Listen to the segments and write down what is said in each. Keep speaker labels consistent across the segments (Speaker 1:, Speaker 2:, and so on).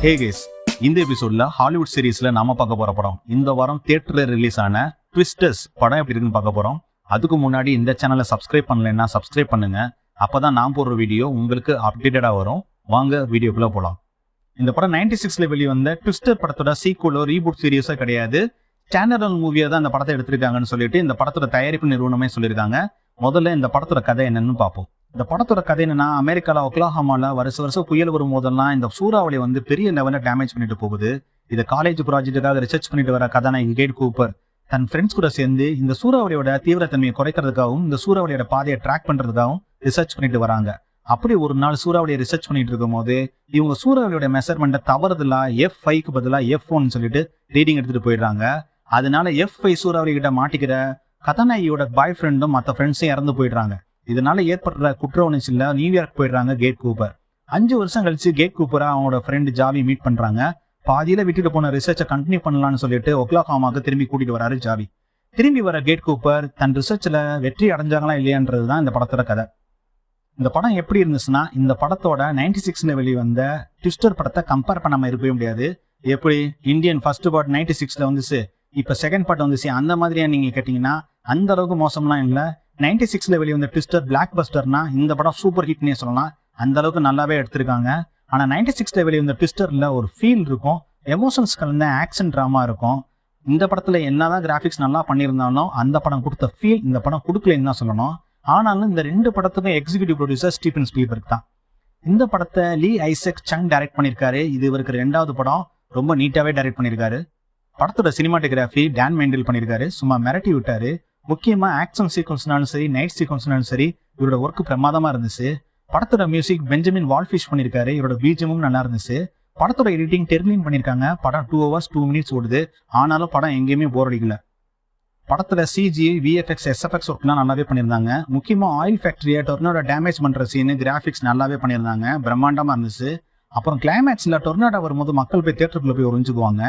Speaker 1: Hey guys, இந்த எபிசோட்ல Hollywood சீரிஸ்ல நாம பார்க்க போற படம் இந்த வாரம் தியேட்டர்ல ரிலீஸ் ஆன ட்விஸ்டர்ஸ் படம் எப்படி இருக்குன்னு பார்க்க போறோம். அதுக்கு முன்னாடி இந்த சேனலை சப்ஸ்கிரைப் பண்ணலைன்னா சப்ஸ்கிரைப் பண்ணுங்க. அப்பதான் நான் போடுற வீடியோ உங்களுக்கு அப்டேட்டடா வரும். வாங்க வீடியோக்குள்ள போலாம். இந்த படம் 96ல வெளிவந்த ட்விஸ்டர் படத்தோட சீக்குவலோ ரீபூட் சீரியஸோ கிடையாது. ஸ்டாண்டர்ட் மூவியா தான் இந்த படத்தை எடுத்திருக்காங்கன்னு சொல்லிட்டு இந்த படத்தோட தயாரிப்பு நிறுவனமே சொல்லியிருக்காங்க. முதல்ல இந்த படத்தோட கதை என்னன்னு பார்ப்போம். இந்த படத்தோட கதை என்னன்னா, அமெரிக்கால ஒக்லாஹோமால வருஷம் புயல் வரும் போதெல்லாம் இந்த சூறாவளி வந்து பெரிய லெவல்ல டேமேஜ் பண்ணிட்டு போகுது. இதை காலேஜ் ப்ராஜெக்டுக்காக ரிசர்ச் பண்ணிட்டு வர கதாநாயகி கேட் கூப்பர் தன் ஃப்ரெண்ட்ஸ் கூட சேர்ந்து இந்த சூறாவளியோட தீவிரத்தன்மையை குறைக்கிறதுக்காகவும் இந்த சூறாவளியோட பாதையை ட்ராக் பண்றதுக்காகவும் ரிசர்ச் பண்ணிட்டு வராங்க. அப்படி ஒரு நாள் சூறாவளியை ரிசர்ச் பண்ணிட்டு இருக்கும் போது இவங்க சூறாவளியோட மெஷர்மெண்ட்டை தவறுதலா F5க்கு பதிலாக F1 சொல்லிட்டு ரீடிங் எடுத்துட்டு போயிடுறாங்க. அதனால F5 சூறாவளி கிட்ட மாட்டிக்கிற கதாநாயகியோட பாய் ஃப்ரெண்டும் மற்ற ஃப்ரெண்ட்ஸும் இறந்து போயிடுறாங்க. இதனால ஏற்படுற குற்ற உணர்ச்சியில நியூயார்க் போயிடுறாங்க கேட் கூப்பர். 5 வருஷம் கழிச்சு கேட் கூப்பரை அவனோட ஃப்ரெண்ட் ஜாவி மீட் பண்றாங்க. பாதியில விட்டுட்டு போன ரிசர்ச்சை கண்டினியூ பண்ணலாம்னு சொல்லிட்டு ஒக்லாஹோமாவுக்கு திரும்பி கூட்டிட்டு வராரு ஜாவி. திரும்பி வர கேட் கூப்பர் தன் ரிசர்ச்ல வெற்றி அடைஞ்சாங்களா இல்லையான்றதுதான் இந்த படத்தோட கதை. இந்த படம் எப்படி இருந்துச்சுன்னா, இந்த படத்தோட 96ல வெளிவந்த ட்விஸ்டர் படத்தை கம்பேர் பண்ணாம இருக்கவே முடியாது. எப்படி இந்தியன் ஃபர்ஸ்ட் பார்ட் 96ல வந்துச்சு, இப்ப செகண்ட் பார்ட் வந்துச்சு, அந்த மாதிரியா நீங்க கேட்டீங்கன்னா அந்த அளவுக்கு மோசம்லாம் இல்லை. 96ல வெளிவந்த ட்விஸ்டர் பிளாக் பஸ்டர்னா இந்த படம் சூப்பர் ஹிட்னே சொல்லலாம். அந்த அளவுக்கு நல்லாவே எடுத்திருக்காங்க. ஆனா 96ல வெளிவந்த ட்விஸ்டர்ல ஒரு ஃபீல் இருக்கும், எமோஷன்ஸ் கலந்த ஆக்ஷன் டிராமா இருக்கும். இந்த படத்துல என்னதான் கிராபிக்ஸ் நல்லா பண்ணியிருந்தாலும் அந்த படம் கொடுத்த ஃபீல் இந்த படம் கொடுக்கலன்னு தான் சொல்லணும். ஆனாலும் இந்த 2 படத்துக்கும் எக்ஸிகியூட்டிவ் ப்ரொடியூசர் ஸ்டீஃபன் ஸ்பீல்பர்க் தான். இந்த படத்தை லீ ஐசக் சங் டைரக்ட் பண்ணியிருக்காரு. இது இவருக்கு 2வது படம். ரொம்ப நீட்டாவே டைரக்ட் பண்ணியிருக்காரு. படத்தோட சினிமாட்டோகிராஃபி டான் மெண்டல் பண்ணியிருக்காரு. சும்மா மிரட்டி விட்டாரு. முக்கியமா ஆக்ஷன் சீக்வன்ஸ்னாலும் சரி, நைட் சீக்வன்ஸ்னாலும் சரி, இவரோட ஒர்க் பிரமாதமா இருந்துச்சு. படத்தோட மியூசிக் பெஞ்சமின் வால்ஃபிஷ் பண்ணியிருக்காரு. இவரோட பீஜமும் நல்லா இருந்துச்சு. படத்தோட எடிட்டிங் டெர்லின் பண்ணியிருக்காங்க. படம் 2 hours 2 minutes ஓடுது. ஆனாலும் படம் எங்கேயுமே போர் அடிக்கல. படத்துல CG, VFX, SFX ஒர்க்லாம் நல்லாவே பண்ணியிருந்தாங்க. முக்கியமா ஆயில் ஃபேக்டரியை டொர்னாடோ டேமேஜ் பண்ற சீனு கிராபிக்ஸ் நல்லாவே பண்ணியிருந்தாங்க. பிரம்மாண்டமா இருந்துச்சு. அப்புறம் கிளைமேக்ஸ்ல டொர்னாடோ வரும்போது மக்கள் போய் தியேட்டருக்குள்ள போய் ஒளிஞ்சுக்குவாங்க.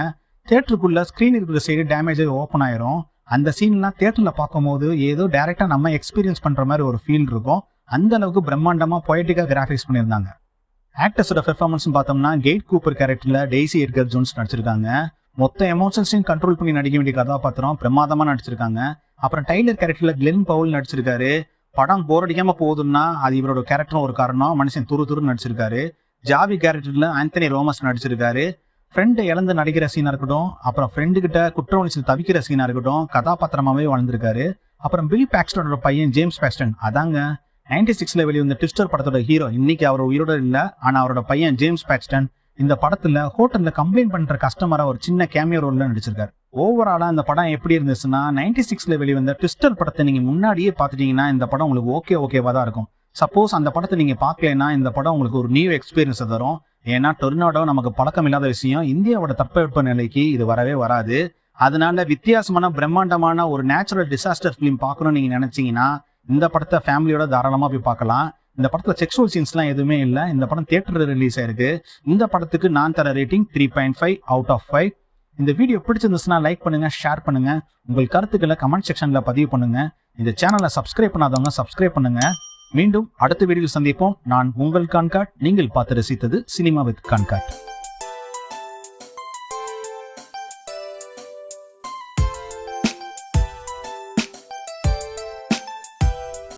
Speaker 1: தியேட்டருக்குள்ள ஸ்கிரீன் இருக்கிற சைடு டேமேஜ் ஓப்பன் ஆயிரும். அந்த சீன்லாம் தியேட்டர்ல பார்க்கும்போது ஏதோ டைரக்டா நம்ம எக்ஸ்பீரியன்ஸ் பண்ற மாதிரி ஒரு ஃபீல் இருக்கும். அந்த அளவுக்கு பிரம்மாண்டமா பொயட்டிக்கா கிராபிக்ஸ் பண்ணியிருந்தாங்க. ஆக்டர்ஸோட பெர்ஃபார்மன்ஸ் பார்த்தோம்னா, கேட் கூப்பர் கேரக்டர்ல டெய்சி எட்கர் ஜோன்ஸ் நடிச்சிருக்காங்க. மொத்த எமோஷன்ஸையும் கண்ட்ரோல் பண்ணி நடிக்க வேண்டிய கதாபாத்திரம் பிரமாதமா நடிச்சிருக்காங்க. அப்புறம் டைலர் கேரக்டர்ல கிளென் பவுல் நடிச்சிருக்காரு. படம் போர் அடிக்காம போகுதுன்னா அது இவரோட கேரக்டரும் ஒரு காரணம். மனுஷன் துரு நடிச்சிருக்காரு. ஜாவி கேரக்டர்ல ஆந்தனி ரோமஸ் நடிச்சிருக்காரு. ஃப்ரெண்டை இழந்து நடிக்கிற சீனா இருக்கட்டும், அப்புறம் ஃப்ரெண்டு கிட்ட குற்ற உணர்ச்சி தவிக்கிற சீனா இருக்கட்டும், கதாபாத்திரமாவே வாழ்ந்திருக்காரு. அப்புறம் பில் பாக்ஸ்டனோட பையன் ஜேம்ஸ் பாக்ஸ்டன், அதாங்க 96ல வெளிவந்த ட்விஸ்டர் படத்தோட ஹீரோ. இன்னைக்கு அவர் உயிரோட இல்ல, ஆனா அவரோட பையன் ஜேம்ஸ் பாக்ஸ்டன் இந்த படத்துல ஹோட்டல்ல கம்ப்ளைண்ட் பண்ற கஸ்டமரா ஒரு சின்ன கேமியோ ரோல்ல நடிச்சிருக்காரு. ஓவராலா இந்த படம் எப்படி இருந்துச்சுன்னா, 96ல வெளிவந்த ட்விஸ்டர் படத்தை நீங்க முன்னாடியே பாத்துட்டீங்கன்னா இந்த படம் உங்களுக்கு ஓகேவா தான் இருக்கும். சப்போஸ் அந்த படத்தை நீங்க பாக்கலைன்னா இந்த படம் உங்களுக்கு ஒரு நியூ எக்ஸ்பீரியன்ஸ் தரும். ஏன்னா டொர்னாடோ நமக்கு பழக்கம் இல்லாத விஷயம். இந்தியாவோட தட்பவெப்ப நிலைக்கு இது வரவே வராது. அதனால வித்தியாசமான பிரம்மாண்டமான ஒரு நேச்சுரல் டிசாஸ்டர் ஃபிலிம் பார்க்கணும்னு நீங்க நினைச்சீங்கன்னா இந்த படத்தை ஃபேமிலியோட தாராளமா போய் பார்க்கலாம். இந்த படத்துல செக்ஷுவல் சீன்ஸ்லாம் எதுவுமே இல்லை. இந்த படம் தியேட்டர்ல ரிலீஸ் ஆயிருக்கு. இந்த படத்துக்கு நான் தர ரேட்டிங் 3.5 out of 5. இந்த வீடியோ பிடிச்சிருந்துச்சுன்னா லைக் பண்ணுங்க, ஷேர் பண்ணுங்க, உங்கள் கருத்துக்களை கமெண்ட் செக்ஷன்ல பதிவு பண்ணுங்க. இந்த சேனலை சப்ஸ்கிரைப் பண்ணாதவங்க சப்ஸ்கிரைப் பண்ணுங்க. மீண்டும் அடுத்த வீடியோவில் சந்திப்போம். நான் உங்கள் கான்காட். நீங்கள் பார்த்து ரசித்தது சினிமா வித் கான்காட்.